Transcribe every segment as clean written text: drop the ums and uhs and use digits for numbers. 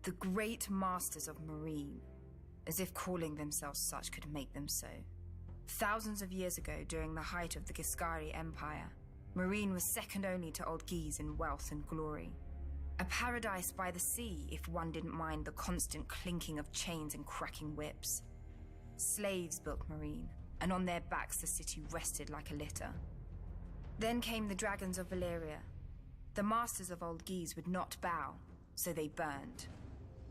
The Great Masters of Meereen, as if calling themselves such could make them so. Thousands of years ago, during the height of the Giscari Empire, Meereen was second only to Old Guise in wealth and glory. A paradise by the sea, if one didn't mind the constant clinking of chains and cracking whips. Slaves built Meereen, and on their backs the city rested like a litter. Then came the dragons of Valyria. The masters of Old Guise would not bow, so they burned.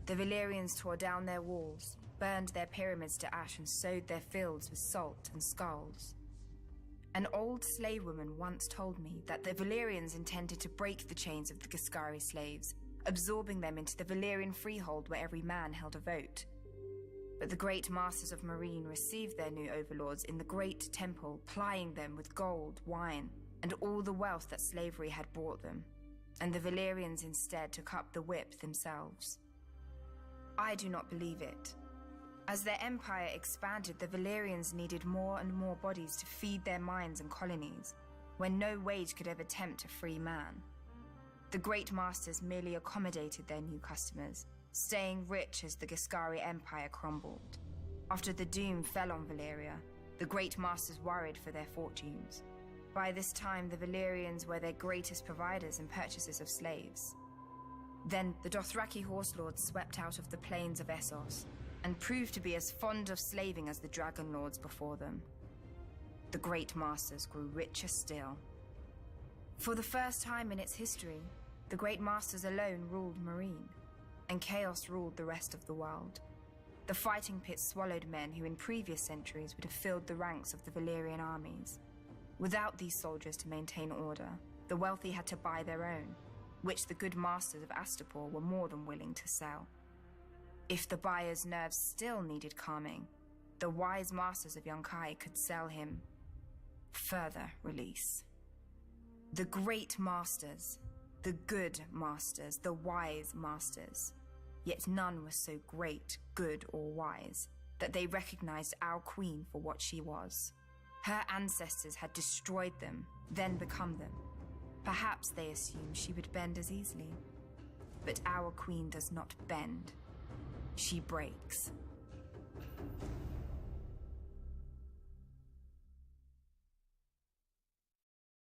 The Valyrians tore down their walls, burned their pyramids to ash, and sowed their fields with salt and skulls. An old slave woman once told me that the Valyrians intended to break the chains of the Giscari slaves, absorbing them into the Valyrian freehold where every man held a vote. But the great masters of Meereen received their new overlords in the great temple, plying them with gold, wine, and all the wealth that slavery had brought them. And the Valyrians instead took up the whip themselves. I do not believe it. As their empire expanded, the Valyrians needed more and more bodies to feed their mines and colonies, when no wage could ever tempt a free man. The great masters merely accommodated their new customers, staying rich as the Giscari Empire crumbled. After the doom fell on Valyria, the great masters worried for their fortunes. By this time, the Valyrians were their greatest providers and purchasers of slaves. Then the Dothraki horse lords swept out of the plains of Essos, and proved to be as fond of slaving as the dragon lords before them. The great masters grew richer still. For the first time in its history, the great masters alone ruled Meereen, and chaos ruled the rest of the world. The fighting pits swallowed men who in previous centuries would have filled the ranks of the Valyrian armies. Without these soldiers to maintain order, the wealthy had to buy their own, which the good masters of Astapor were more than willing to sell. If the buyer's nerves still needed calming, the wise masters of Yunkai could sell him further release. The great masters, the good masters, the wise masters, yet none was so great, good, or wise that they recognized our queen for what she was. Her ancestors had destroyed them, then become them. Perhaps they assumed she would bend as easily. But our queen does not bend. She breaks.